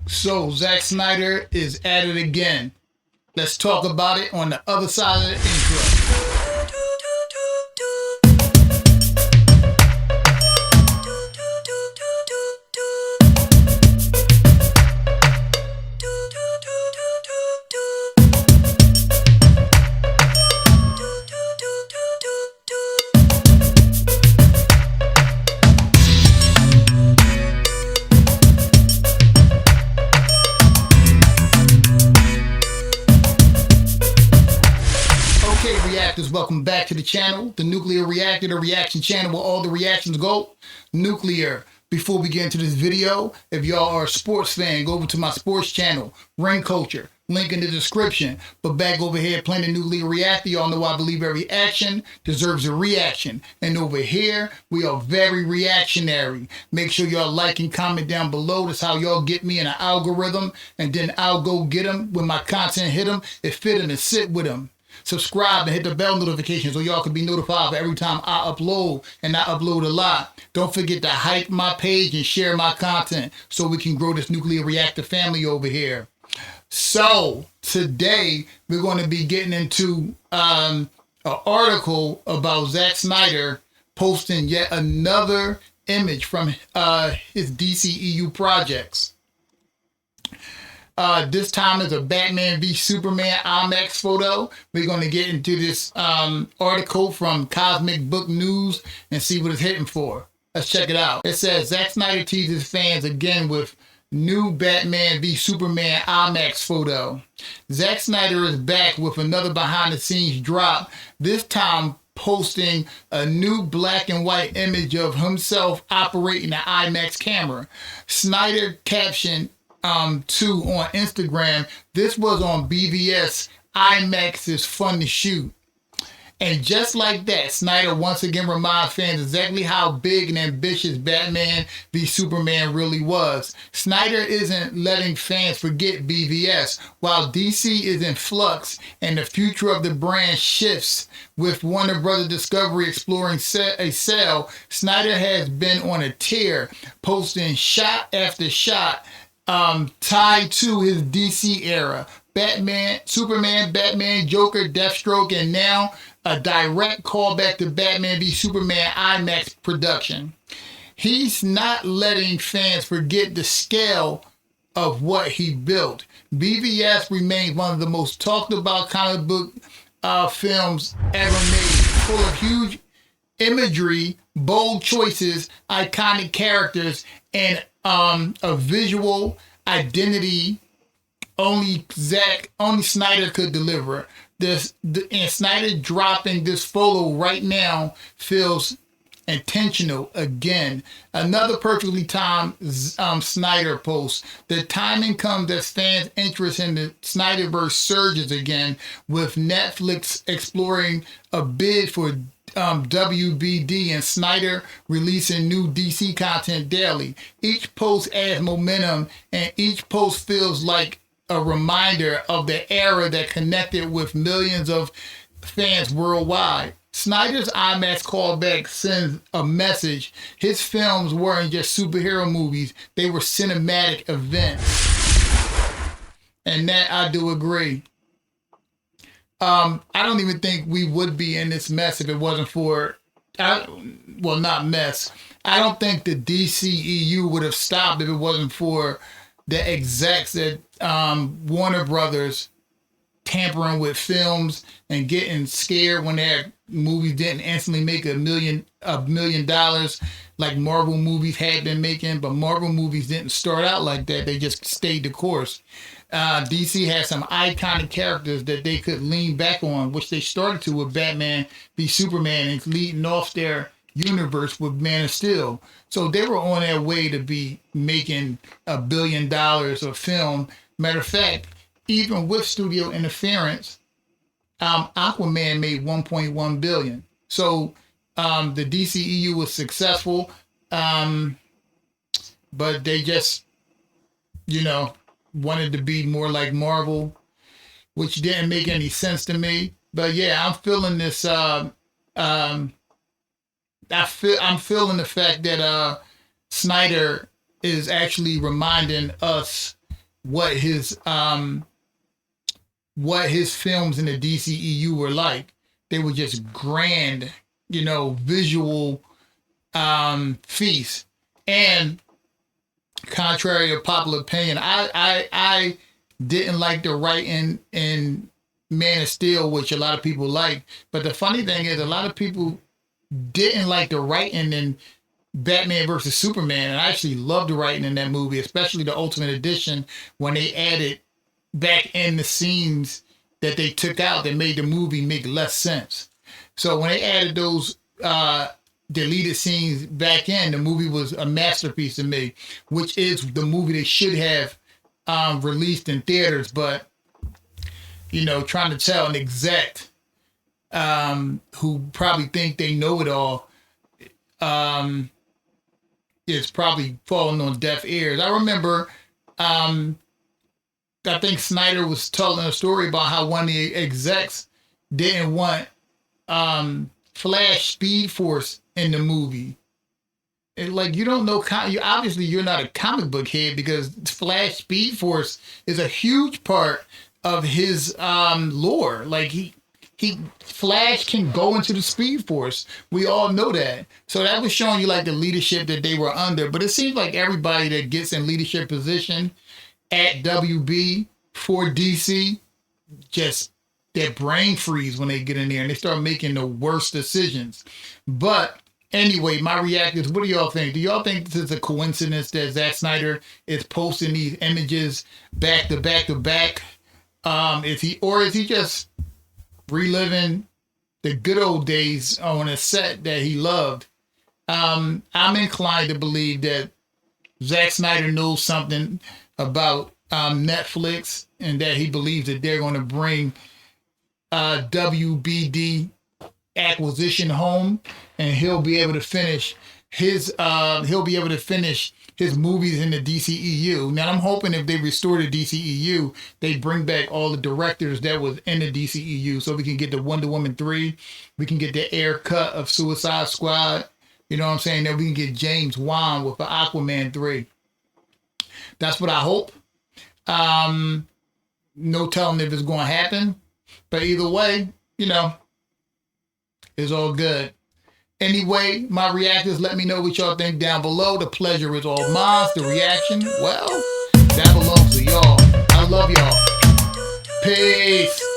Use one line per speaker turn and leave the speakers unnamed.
So Zack Snyder is at it again. Let's talk about it on the other side of the intro. Reactors, welcome back to the channel, the Nuclear Reactor, the reaction channel where all the reactions go nuclear. Before we get into this video, if y'all are a sports fan, go over to my sports channel, Ring Culture, link in the description. But back over here playing the Nuclear Reactor, y'all know I believe every action deserves a reaction. And over here, we are very reactionary. Make sure y'all like and comment down below. That's how y'all get me in an algorithm. And then I'll go get them when my content hit them, it fit them and sit with them. Subscribe and hit the bell notification so y'all can be notified every time I upload, and I upload a lot. Don't forget to hype my page and share my content so we can grow this Nuclear Reactor family over here. So today we're going to be getting into an article about Zack Snyder posting yet another image from his DCEU projects. This time is a Batman v Superman IMAX photo. We're going to get into this article from Cosmic Book News and see what it's hitting for. Let's check it out. It says, Zack Snyder teases fans again with new Batman v Superman IMAX photo. Zack Snyder is back with another behind-the-scenes drop, this time posting a new black and white image of himself operating an IMAX camera. Snyder captioned, too, on Instagram, this was on BvS. IMAX is fun to shoot. And just like that, Snyder once again reminds fans exactly how big and ambitious Batman v Superman really was. Snyder isn't letting fans forget BvS. While DC is in flux and the future of the brand shifts with Warner Bros. Discovery exploring a sale, Snyder has been on a tear, posting shot after shot tied to his DC era. Batman, Superman, Batman, Joker, Deathstroke, and now a direct callback to Batman v Superman IMAX production. He's not letting fans forget the scale of what he built. BvS remains one of the most talked about comic book films ever made, full of huge imagery, bold choices, iconic characters, and a visual identity only Snyder could deliver. And Snyder dropping this photo right now feels intentional again. Another perfectly timed Snyder post. The timing comes as fans' interest in the Snyderverse surges again, with Netflix exploring a bid for WBD and Snyder releasing new DC content daily. Each post adds momentum, and each post feels like a reminder of the era that connected with millions of fans worldwide. Snyder's IMAX callback sends a message. His films weren't just superhero movies, they were cinematic events. And that I do agree. I don't even think we would be in this mess if it wasn't for, not mess. I don't think the DCEU would have stopped if it wasn't for the execs at Warner Brothers tampering with films and getting scared when their movies didn't instantly make $1 million like Marvel movies had been making. But Marvel movies didn't start out like that. They just stayed the course. DC had some iconic characters that they could lean back on, which they started to with Batman v Superman and leading off their universe with Man of Steel. So they were on their way to be making $1 billion of film. Matter of fact, even with studio interference, Aquaman made $1.1 billion. So the DCEU was successful, but they just, wanted to be more like Marvel, which didn't make any sense to me. But yeah, I'm feeling this. I'm feeling the fact that Snyder is actually reminding us what his films in the DCEU were like. They were just grand, visual feasts. And contrary to popular opinion, I didn't like the writing in Man of Steel, which a lot of people like. But the funny thing is, a lot of people didn't like the writing in Batman versus Superman, and I actually loved the writing in that movie, especially the Ultimate Edition, when they added back in the scenes that they took out that made the movie make less sense. So when they added those deleted scenes back in, the movie was a masterpiece to me, which is the movie they should have released in theaters. But trying to tell an exec who probably think they know it all is probably falling on deaf ears. I remember, I think Snyder was telling a story about how one of the execs didn't want Flash Speed Force in the movie. And you don't know, obviously you're not a comic book head, because Flash Speed Force is a huge part of his lore. Flash can go into the Speed Force. We all know that. So that was showing you the leadership that they were under. But it seems like everybody that gets in leadership position at WB for DC, just their brain freeze when they get in there and they start making the worst decisions. But anyway, my reaction is, what do y'all think? Do y'all think this is a coincidence that Zack Snyder is posting these images back to back to back? Is he just reliving the good old days on a set that he loved? I'm inclined to believe that Zack Snyder knows something about Netflix, and that he believes that they're going to bring WBD acquisition home, and he'll be able to finish his movies in the DCEU. Now, I'm hoping if they restore the DCEU, they bring back all the directors that was in the DCEU, so we can get the Wonder Woman 3, we can get the Air cut of Suicide Squad, you know what I'm saying? Then we can get James Wan with the Aquaman 3. That's what I hope. No telling if it's going to happen, but either way, it's all good. Anyway, my reactors, let me know what y'all think down below. The pleasure is all mine. The reaction, well, that belongs to y'all. I love y'all. Peace.